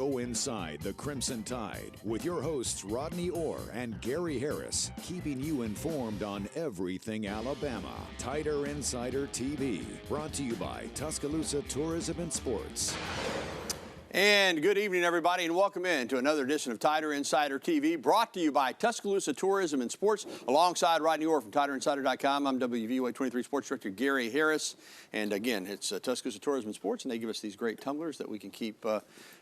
Go inside the Crimson Tide with your hosts Rodney Orr and Gary Harris, keeping you informed on everything Alabama. Tider Insider TV, brought to you by Tuscaloosa Tourism and Sports. And good evening, everybody, and welcome in to another edition of Tider Insider TV, brought to you by Tuscaloosa Tourism and Sports, alongside Rodney Orr from TiderInsider.com. I'm WVUA 23 Sports Director Gary Harris, and again, it's Tuscaloosa Tourism and Sports, and they give us these great tumblers that we can keep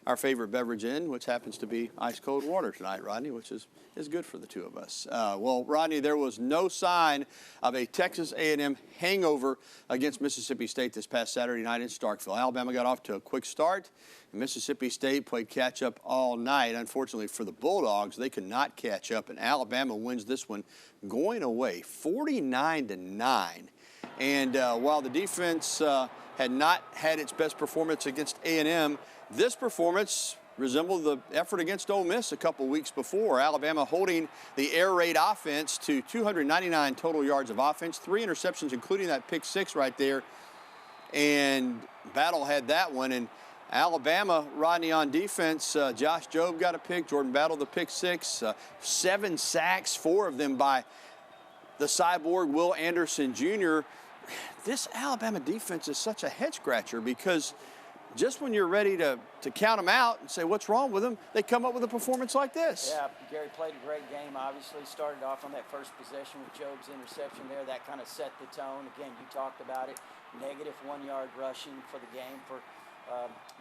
our favorite beverage in, which happens to be ice-cold water tonight, Rodney, which is good for the two of us. Well, Rodney, there was no sign of a Texas A&M hangover against Mississippi State this past Saturday night in Starkville. Alabama got off to a quick start. Mississippi State played catch-up all night. Unfortunately for the Bulldogs, they could not catch up, and Alabama wins this one going away 49-9. And while the defense had not had its best performance against A&M, this performance resembled the effort against Ole Miss a couple weeks before. Alabama holding the air raid offense to 299 total yards of offense, 3 interceptions, including that pick six right there. And Battle had that one. And Alabama, Rodney, on defense, Josh Jobe got a pick, Jordan Battle the pick six, 7 sacks, 4 of them by the cyborg Will Anderson Jr. This Alabama defense is such a head-scratcher because just when you're ready to count them out and say what's wrong with them, they come up with a performance like this. Yeah, Gary played a great game, obviously. Started off on that first possession with Jobe's interception there. That kind of set the tone. Again, you talked about it. Negative 1 yard rushing for the game for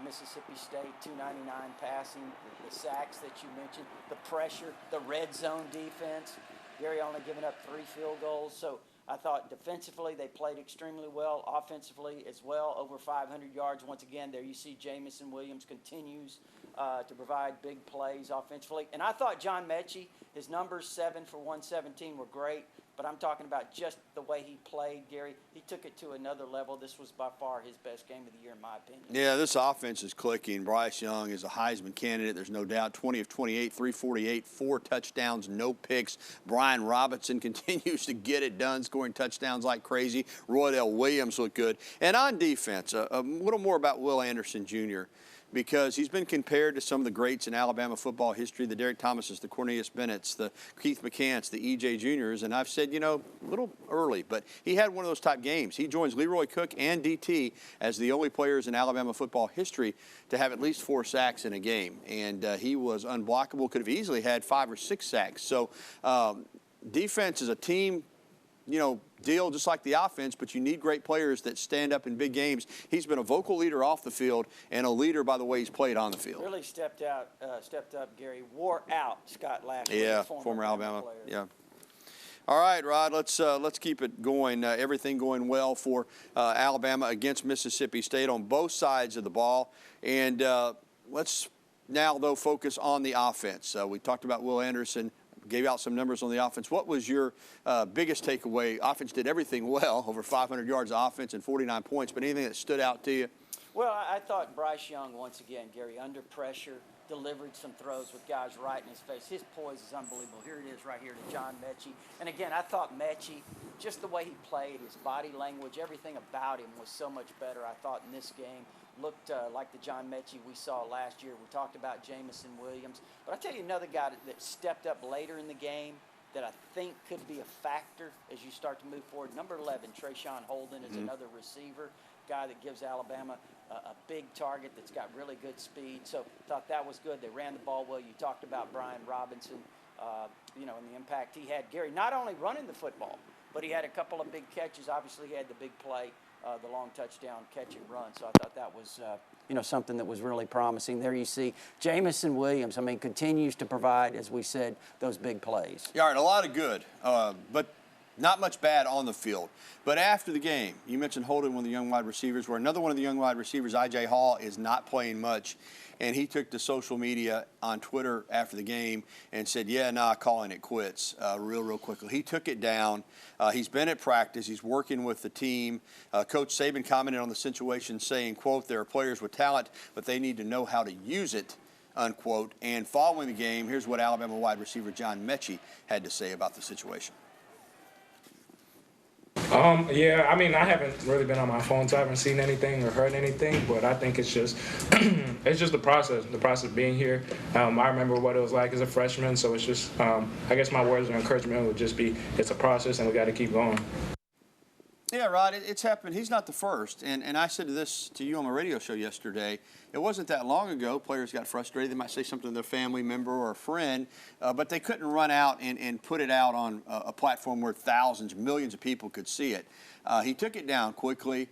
Mississippi State, 299 passing, the sacks that you mentioned, the pressure, the red zone defense. Gary only giving up 3 field goals. So I thought defensively they played extremely well, offensively as well, over 500 yards. Once again, there you see Jamison Williams continues to provide big plays offensively. And I thought John Mechie, his numbers 7 for 117 were great, but I'm talking about just the way he played, Gary. He took it to another level. This was by far his best game of the year, in my opinion. Yeah, this offense is clicking. Bryce Young is a Heisman candidate. There's no doubt. 20 of 28, 348, 4 touchdowns, no picks. Brian Robinson continues to get it done, scoring touchdowns like crazy. Roydell Williams looked good. And on defense, a little more about Will Anderson Jr., because he's been compared to some of the greats in Alabama football history, the Derek Thomases, the Cornelius Bennett's, the Keith McCants, the E.J. Juniors, and I've said, a little early, but he had one of those type games. He joins Leroy Cook and DT as the only players in Alabama football history to have at least 4 sacks in a game, and he was unblockable, could have easily had 5 or 6 sacks. So defense is a team, deal just like the offense, but you need great players that stand up in big games. He's been a vocal leader off the field and a leader by the way he's played on the field. Really stepped up, Gary. Wore out Scott Lashley, yeah, former Alabama player. Yeah. All right, Rod, let's keep it going. Everything going well for Alabama against Mississippi State on both sides of the ball. And let's now, though, focus on the offense. We talked about Will Anderson, gave out some numbers on the offense. What was your biggest takeaway? Offense did everything well, over 500 yards of offense and 49 points, but anything that stood out to you? Well, I thought Bryce Young, once again, Gary, under pressure, delivered some throws with guys right in his face. His poise is unbelievable. Here it is right here to John Mechie. And again, I thought Mechie, just the way he played, his body language, everything about him was so much better, I thought, in this game. Looked like the John Mechie we saw last year. We talked about Jamison Williams. But I tell you another guy that stepped up later in the game that I think could be a factor as you start to move forward. Number 11, Trayshawn Holden, is another receiver, guy that gives Alabama a big target that's got really good speed. So thought that was good. They ran the ball well. You talked about Brian Robinson, and the impact he had. Gary, not only running the football, but he had a couple of big catches. Obviously, he had the big play, the long touchdown catch and run. So I thought that was, something that was really promising. There you see Jamison Williams, continues to provide, as we said, those big plays. Yeah, all right, a lot of good, but not much bad on the field. But after the game, you mentioned Holden, one of the young wide receivers, where another one of the young wide receivers, I.J. Hall, is not playing much. And he took to social media on Twitter after the game and said, calling it quits real quickly. He took it down. He's been at practice. He's working with the team. Coach Saban commented on the situation saying, quote, there are players with talent, but they need to know how to use it, unquote. And following the game, here's what Alabama wide receiver John Mechie had to say about the situation. Yeah, I mean, I haven't really been on my phone, so I haven't seen anything or heard anything. But I think it's just, it's just the process of being here. I remember what it was like as a freshman, so it's just, I guess my words of encouragement would just be, it's a process, and we got to keep going. Yeah, Rod, it's happened. He's not the first. And I said this to you on my radio show yesterday. It wasn't that long ago. Players got frustrated. They might say something to their family member or a friend, but they couldn't run out and put it out on a platform where thousands, millions of people could see it. He took it down quickly.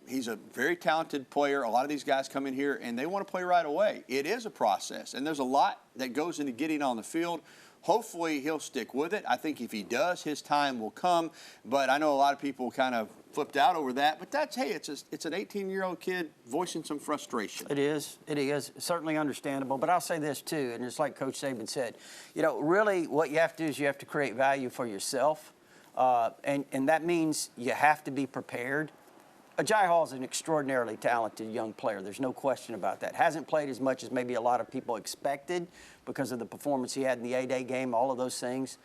He's a very talented player. A lot of these guys come in here, and they want to play right away. It is a process, and there's a lot that goes into getting on the field. Hopefully, he'll stick with it. I think if he does, his time will come. But I know a lot of people kind of flipped out over that. But that's, hey, it's an 18-year-old kid voicing some frustration. It is. It is. Certainly understandable. But I'll say this, too, and it's like Coach Saban said, you know, really what you have to do is you have to create value for yourself. And that means you have to be prepared. Ajay Hall is an extraordinarily talented young player. There's no question about that. Hasn't played as much as maybe a lot of people expected because of the performance he had in the A-Day game, all of those things.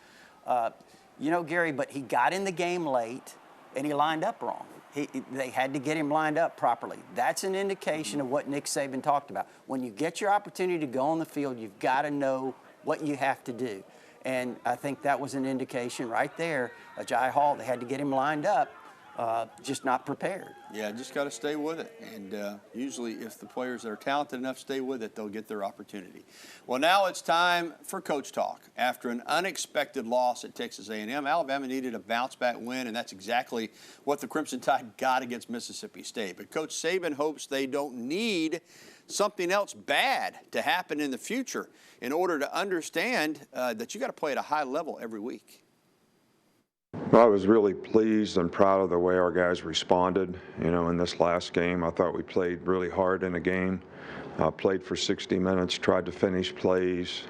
You know, Gary, but he got in the game late, and he lined up wrong. They had to get him lined up properly. That's an indication of what Nick Saban talked about. When you get your opportunity to go on the field, you've got to know what you have to do. And I think that was an indication right there. Ajay Hall, they had to get him lined up. Just not prepared. Yeah, just got to stay with it. And usually if the players that are talented enough stay with it, they'll get their opportunity. Well, now it's time for Coach Talk. After an unexpected loss at Texas A&M, Alabama needed a bounce-back win, and that's exactly what the Crimson Tide got against Mississippi State. But Coach Saban hopes they don't need something else bad to happen in the future in order to understand that you got to play at a high level every week. Well, I was really pleased and proud of the way our guys responded. You know, in this last game, I thought we played really hard in the game. Played for 60 minutes, tried to finish plays,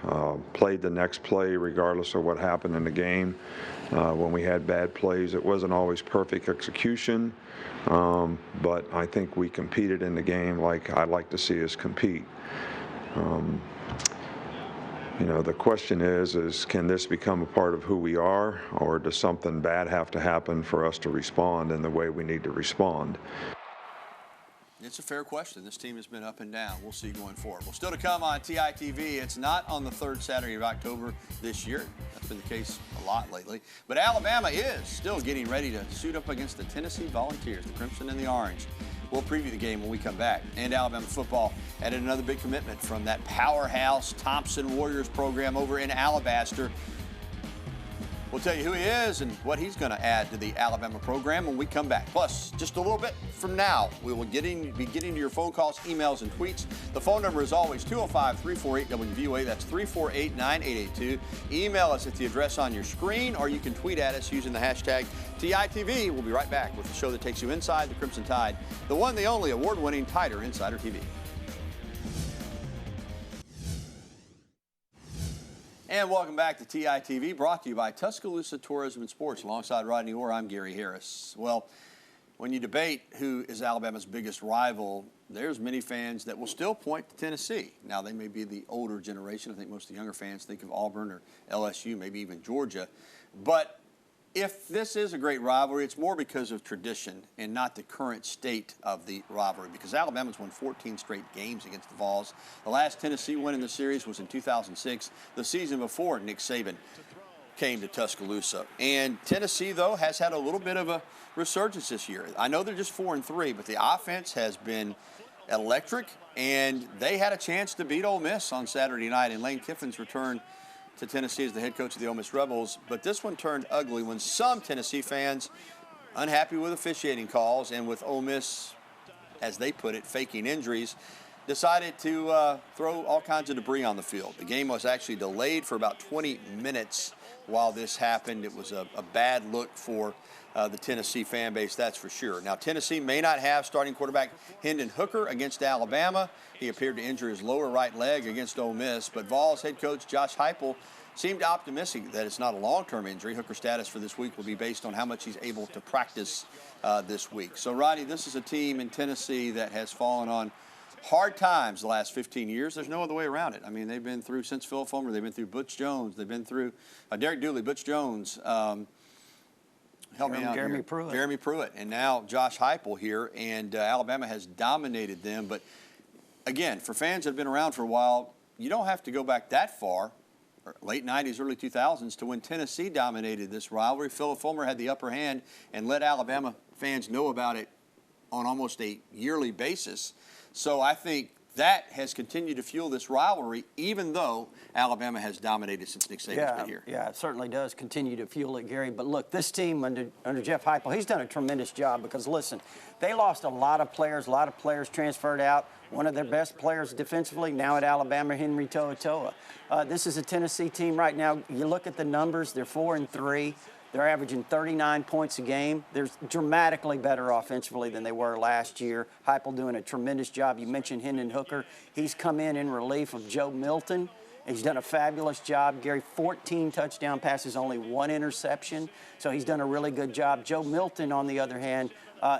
played the next play regardless of what happened in the game. When we had bad plays, it wasn't always perfect execution, but I think we competed in the game like I'd like to see us compete. You know, the question is can this become a part of who we are, or does something bad have to happen for us to respond in the way we need to respond? It's a fair question. This team has been up and down. We'll see going forward. Well, still to come on TITV. It's not on the third Saturday of October this year. That's been the case a lot lately. But Alabama is still getting ready to suit up against the Tennessee Volunteers, the Crimson and the Orange. We'll preview the game when we come back. And Alabama football added another big commitment from that powerhouse Thompson Warriors program over in Alabaster. We'll tell you who he is and what he's going to add to the Alabama program when we come back. Plus, just a little bit from now, we will be getting to your phone calls, emails, and tweets. The phone number is always 205-348-WVOA. That's 348-9882. Email us at the address on your screen, or you can tweet at us using the hashtag TITV. We'll be right back with the show that takes you inside the Crimson Tide, the one, the only award-winning Tider Insider TV. And welcome back to TITV, brought to you by Tuscaloosa Tourism and Sports. Alongside Rodney Orr, I'm Gary Harris. Well, when you debate who is Alabama's biggest rival, there's many fans that will still point to Tennessee. Now, they may be the older generation. I think most of the younger fans think of Auburn or LSU, maybe even Georgia. But if this is a great rivalry, it's more because of tradition and not the current state of the rivalry, because Alabama's won 14 straight games against the Vols. The last Tennessee win in the series was in 2006, the season before Nick Saban came to Tuscaloosa. And Tennessee, though, has had a little bit of a resurgence this year. I know they're just 4-3, but the offense has been electric, and they had a chance to beat Ole Miss on Saturday night in Lane Kiffin's return to Tennessee as the head coach of the Ole Miss Rebels. But this one turned ugly when some Tennessee fans, unhappy with officiating calls and with Ole Miss, as they put it, faking injuries, decided to throw all kinds of debris on the field. The game was actually delayed for about 20 minutes while this happened. It was a bad look for the Tennessee fan base, that's for sure. Now, Tennessee may not have starting quarterback Hendon Hooker against Alabama. He appeared to injure his lower right leg against Ole Miss, but Vols head coach Josh Heupel seemed optimistic that it's not a long-term injury. Hooker's status for this week will be based on how much he's able to practice this week. So, Roddy, this is a team in Tennessee that has fallen on hard times the last 15 years. There's no other way around it. I mean, they've been through, since Phil Fulmer, they've been through Butch Jones. They've been through Derek Dooley, Butch Jones, Help me out Jeremy here. Pruitt. Jeremy Pruitt. And now Josh Heupel here, and Alabama has dominated them. But, again, for fans that have been around for a while, you don't have to go back that far, late 90s, early 2000s, to when Tennessee dominated this rivalry. Philip Fulmer had the upper hand and let Alabama fans know about it on almost a yearly basis. So I think that has continued to fuel this rivalry, even though Alabama has dominated since Nick Saban's been here. Yeah, it certainly does continue to fuel it, Gary. But look, this team under Jeff Heupel, he's done a tremendous job because, listen, they lost a lot of players transferred out. One of their best players defensively now at Alabama, Henry To'oTo'o. This is a Tennessee team right now. You look at the numbers, they're 4-3. They're averaging 39 points a game. They're dramatically better offensively than they were last year. Heupel doing a tremendous job. You mentioned Hendon Hooker. He's come in relief of Joe Milton. He's done a fabulous job. Gary, 14 touchdown passes, only 1 interception. So he's done a really good job. Joe Milton, on the other hand,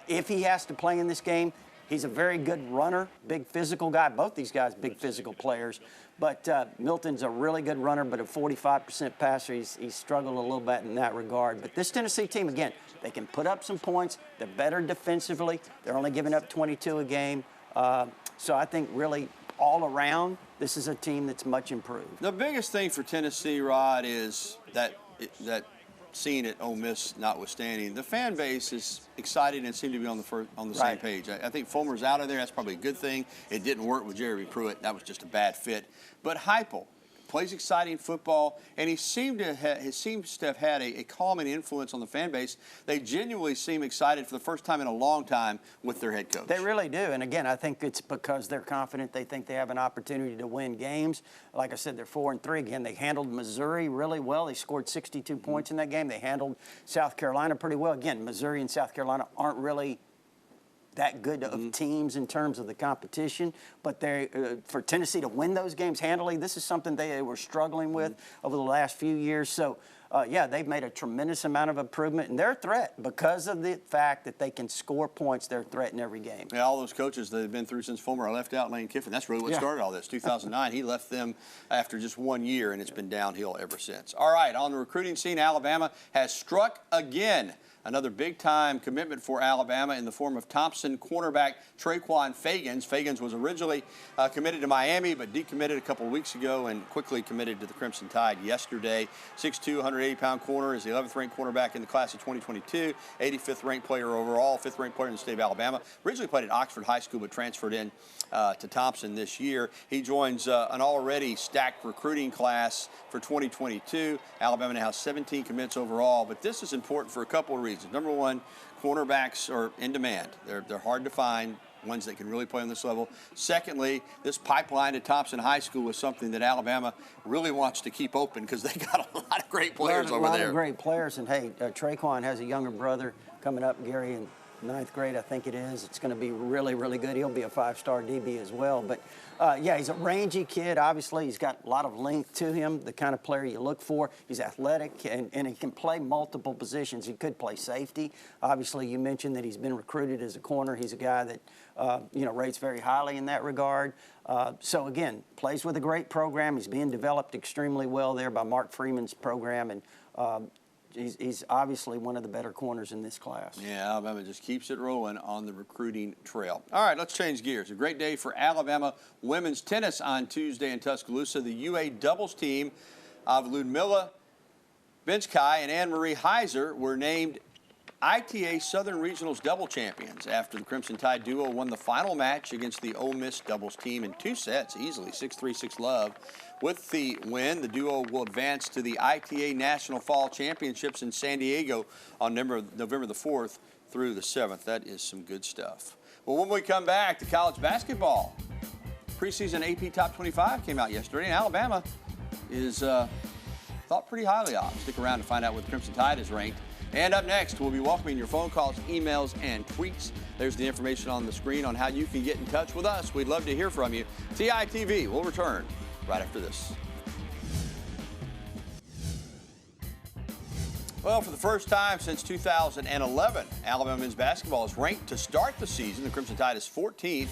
if he has to play in this game, he's a very good runner, big physical guy. Both these guys, big physical players. But Milton's a really good runner, but a 45% passer. He's struggled a little bit in that regard. But this Tennessee team, again, they can put up some points. They're better defensively. They're only giving up 22 a game. So I think really all around, this is a team that's much improved. The biggest thing for Tennessee, Rod, is that seeing it, Ole Miss notwithstanding, the fan base is excited and seem to be on the same page. I think Fulmer's out of there. That's probably a good thing. It didn't work with Jeremy Pruitt. That was just a bad fit. But Heupel plays exciting football, and he seems to have had a calming influence on the fan base. They genuinely seem excited for the first time in a long time with their head coach. They really do. And, again, I think it's because they're confident. They think they have an opportunity to win games. Like I said, they're 4-3. Again, they handled Missouri really well. They scored 62 points in that game. They handled South Carolina pretty well. Again, Missouri and South Carolina aren't really that good of teams in terms of the competition, but for Tennessee to win those games handily, this is something they were struggling with over the last few years. So, they've made a tremendous amount of improvement, and they're a threat because of the fact that they can score points. They're a threat in every game. Yeah, all those coaches that have been through since Fulmer are left out. Lane Kiffin, that's really what started all this. 2009, he left them after just 1 year, and it's been downhill ever since. All right, on the recruiting scene, Alabama has struck again. Another big-time commitment for Alabama in the form of Thompson cornerback Traquan Fagans. Fagans was originally committed to Miami, but decommitted a couple of weeks ago and quickly committed to the Crimson Tide yesterday. 6'2", 180-pound corner, is the 11th-ranked cornerback in the class of 2022, 85th-ranked player overall, 5th-ranked player in the state of Alabama. Originally played at Oxford High School, but transferred in to Thompson this year. He joins an already stacked recruiting class for 2022. Alabama now has 17 commits overall, but this is important for a couple of reasons. Number one, cornerbacks are in demand. They're hard to find, ones that can really play on this level. Secondly, this pipeline at Thompson High School is something that Alabama really wants to keep open because they got a lot of great players over there. A lot of great players, and hey, Traquan has a younger brother coming up, Gary, in 9th grade, I think it is. It's going to be really, really good. He'll be a 5-star DB as well. But, he's a rangy kid. Obviously, he's got a lot of length to him, the kind of player you look for. He's athletic, and he can play multiple positions. He could play safety. Obviously, you mentioned that he's been recruited as a corner. He's a guy that, rates very highly in that regard. So, again, plays with a great program. He's being developed extremely well there by Mark Freeman's program, and he's obviously one of the better corners in this class. Yeah, Alabama just keeps it rolling on the recruiting trail. All right, let's change gears. A great day for Alabama women's tennis on Tuesday in Tuscaloosa. The UA doubles team of Ludmila Benchkai and Anne-Marie Heiser were named ITA Southern Regionals double champions after the Crimson Tide duo won the final match against the Ole Miss doubles team in 2 sets, easily 6-3, 6-love. With the win, the duo will advance to the ITA National Fall Championships in San Diego on November the 4th through the 7th. That is some good stuff. Well, when we come back to college basketball, preseason AP Top 25 came out yesterday, and Alabama is thought pretty highly of. Stick around to find out what the Crimson Tide is ranked. And up next, we'll be welcoming your phone calls, emails, and tweets. There's the information on the screen on how you can get in touch with us. We'd love to hear from you. TITV will return right after this. Well, for the first time since 2011, Alabama men's basketball is ranked to start the season. The Crimson Tide is 14th.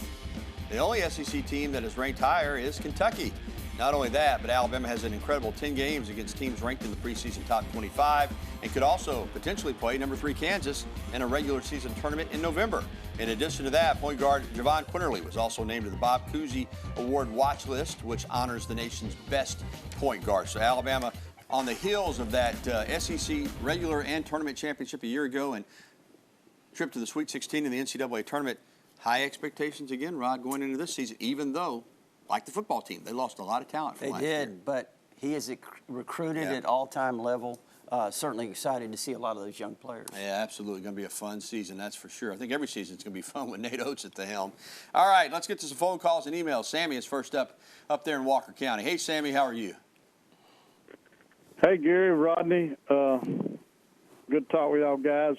The only SEC team that is ranked higher is Kentucky. Not only that, but Alabama has an incredible 10 games against teams ranked in the preseason top 25 and could also potentially play number 3 Kansas in a regular season tournament in November. In addition to that, point guard Javon Quinterly was also named to the Bob Cousy Award watch list, which honors the nation's best point guard. So Alabama on the heels of that SEC regular and tournament championship a year ago and trip to the Sweet 16 in the NCAA tournament, high expectations again, Rod, going into this season, even though, like the football team, they lost a lot of talent from last year. They did, but he is recruited at all-time level. Certainly excited to see a lot of those young players. Yeah, absolutely. Going to be a fun season, that's for sure. I think every season is going to be fun with Nate Oates at the helm. All right, let's get to some phone calls and emails. Sammy is first up there in Walker County. Hey, Sammy, how are you? Hey, Gary, Rodney. Good talk with y'all guys.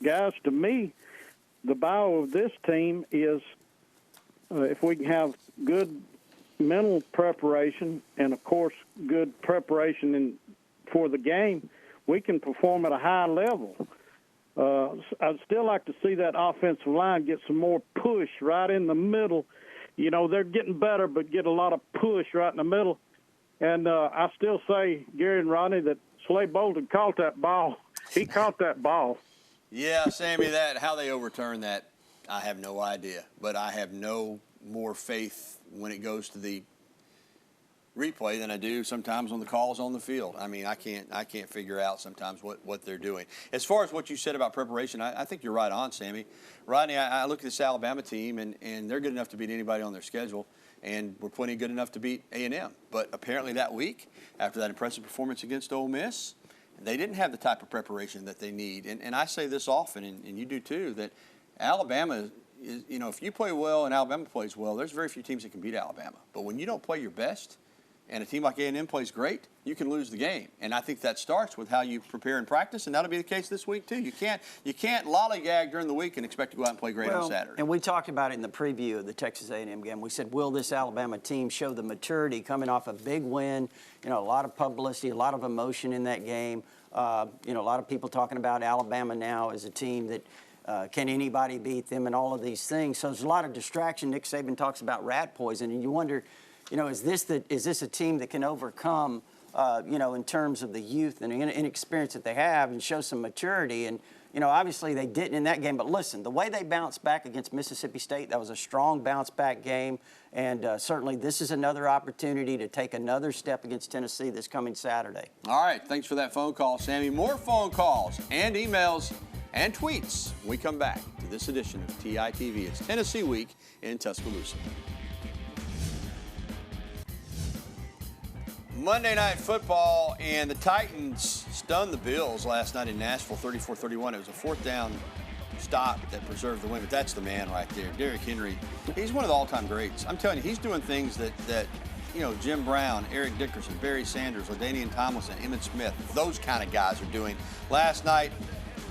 Guys, to me, the bio of this team is if we can have good mental preparation and, of course, good preparation for the game, we can perform at a high level. I'd still like to see that offensive line get some more push right in the middle. You know, they're getting better, but get a lot of push right in the middle. And I still say, Gary and Rodney, that Slade Bolden caught that ball. He caught that ball. Yeah, Sammy, how they overturned that, I have no idea. But I have no more faith when it goes to the replay than I do sometimes on the calls on the field. I mean, I can't figure out sometimes what they're doing. As far as what you said about preparation, I think you're right on, Sammy. Rodney, I look at this Alabama team, and they're good enough to beat anybody on their schedule, and we're plenty good enough to beat A&M. But apparently that week, after that impressive performance against Ole Miss, they didn't have the type of preparation that they need. And I say this often, and you do too, that Alabama is, you know, if you play well and Alabama plays well, there's very few teams that can beat Alabama. But when you don't play your best, and a team like A&M plays great, you can lose the game. And I think that starts with how you prepare and practice, and that'll be the case this week too. You can't lollygag during the week and expect to go out and play great on Saturday. And we talked about it in the preview of the Texas A&M game. We said, will this Alabama team show the maturity coming off a big win? You know, a lot of publicity, a lot of emotion in that game. You know, a lot of people talking about Alabama now as a team that can anybody beat them and all of these things. So there's a lot of distraction. Nick Saban talks about rat poison, and you wonder, you know, is this a team that can overcome, you know, in terms of the youth and the inexperience that they have and show some maturity? And, you know, obviously they didn't in that game. But listen, the way they bounced back against Mississippi State, that was a strong bounce-back game. And certainly this is another opportunity to take another step against Tennessee this coming Saturday. All right, thanks for that phone call, Sammy. More phone calls and emails and tweets when we come back to this edition of TITV. It's Tennessee Week in Tuscaloosa. Monday Night Football, and the Titans stunned the Bills last night in Nashville, 34-31. It was a fourth down stop that preserved the win, but that's the man right there. Derrick Henry, he's one of the all-time greats. I'm telling you, he's doing things that you know, Jim Brown, Eric Dickerson, Barry Sanders, LaDainian Tomlinson, Emmitt Smith, those kind of guys are doing. Last night,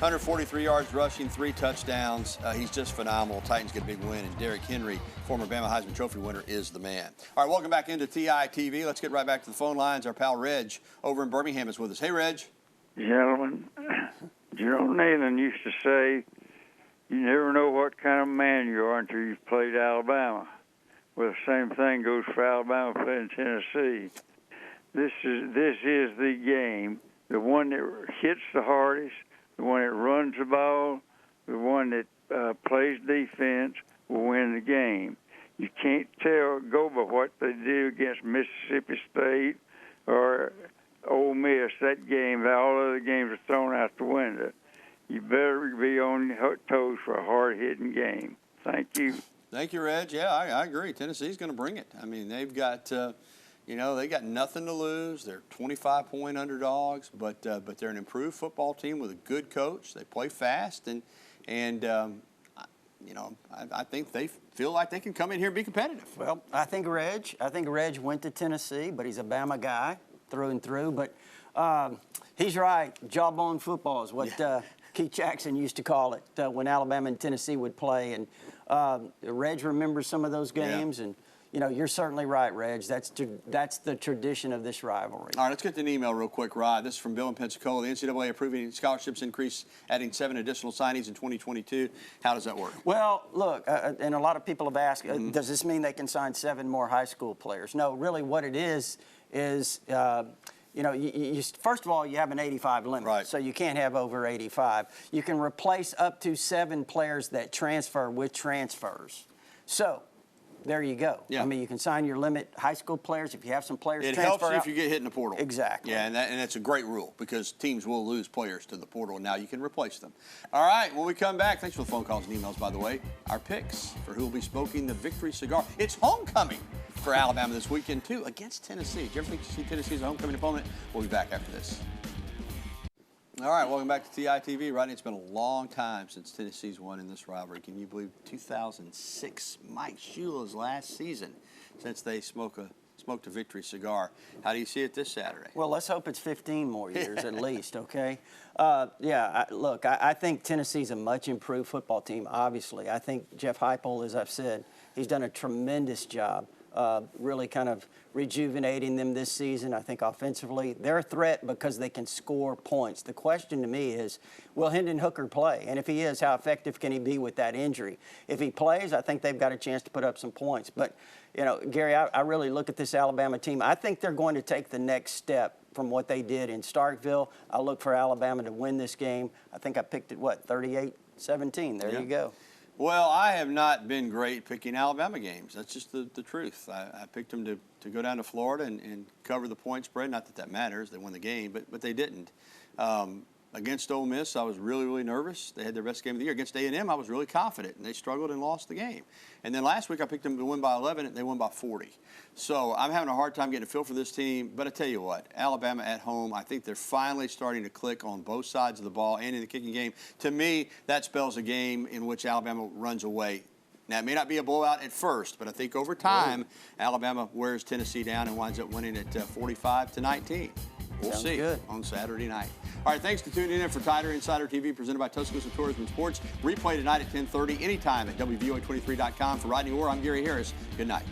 143 yards rushing, 3 touchdowns. He's just phenomenal. Titans get a big win, and Derrick Henry, former Bama Heisman Trophy winner, is the man. All right, welcome back into TITV. Let's get right back to the phone lines. Our pal Reg over in Birmingham is with us. Hey, Reg. Gentlemen, Jerome Neyland used to say, you never know what kind of man you are until you've played Alabama. Well, the same thing goes for Alabama playing Tennessee. This is the game, the one that hits the hardest, the one that runs the ball, the one that plays defense will win the game. You can't go by what they do against Mississippi State or Ole Miss. That game, all other games are thrown out the window. You better be on your toes for a hard-hitting game. Thank you. Thank you, Reg. Yeah, I agree. Tennessee's going to bring it. I mean, they've got, you know, they got nothing to lose. They're 25-point underdogs, but they're an improved football team with a good coach. They play fast, and you know, I think they feel like they can come in here and be competitive. Well, I think Reg went to Tennessee, but he's a Bama guy through and through. But he's right. Jawbone football is what Keith Jackson used to call it when Alabama and Tennessee would play. And Reg remembers some of those games. Yeah. And, you're certainly right, Reg. That's the tradition of this rivalry. All right, let's get to an email real quick, Rod. This is from Bill in Pensacola. The NCAA approving scholarships increase, adding 7 additional signees in 2022. How does that work? Well, look, and a lot of people have asked, does this mean they can sign 7 more high school players? No, really what it is first of all, you have an 85 limit, right. So you can't have over 85. You can replace up to 7 players that transfer with transfers. So there you go. Yeah. I mean, you can sign your limit high school players if you have some players transfer helps you out. if you get hit in the portal. Exactly. Yeah, and that's a great rule because teams will lose players to the portal, and now you can replace them. All right, when we come back, thanks for the phone calls and emails, by the way, our picks for who will be smoking the victory cigar. It's homecoming for Alabama this weekend, too, against Tennessee. Do you ever think you see Tennessee as a homecoming opponent? We'll be back after this. All right, welcome back to TITV. Rodney, it's been a long time since Tennessee's won in this rivalry. Can you believe 2006, Mike Shula's last season since they smoked a victory cigar? How do you see it this Saturday? Well, let's hope it's 15 more years at least, okay? Look, I think Tennessee's a much improved football team, obviously. I think Jeff Heupel, as I've said, he's done a tremendous job. Really kind of rejuvenating them this season. I think offensively, they're a threat because they can score points. The question to me is, will Hendon Hooker play? And if he is, how effective can he be with that injury? If he plays, I think they've got a chance to put up some points. But, Gary, I really look at this Alabama team. I think they're going to take the next step from what they did in Starkville. I look for Alabama to win this game. I think I picked it, 38-17. There you go. Well, I have not been great picking Alabama games. That's just the truth. I picked them to go down to Florida and cover the point spread. Not that matters. They won the game, but they didn't. Against Ole Miss, I was really, really nervous. They had their best game of the year. Against A&M, I was really confident, and they struggled and lost the game. And then last week, I picked them to win by 11, and they won by 40. So I'm having a hard time getting a feel for this team. But I tell you what, Alabama at home, I think they're finally starting to click on both sides of the ball and in the kicking game. To me, that spells a game in which Alabama runs away. Now, it may not be a blowout at first, but I think over time, Alabama wears Tennessee down and winds up winning at 45-19. We'll Sounds see good. on Saturday night. All right, thanks for tuning in for Tider Insider TV, presented by Tuscaloosa Tourism and Sports. Replay tonight at 10:30, anytime at WVOA23.com. For Rodney Orr, I'm Gary Harris. Good night.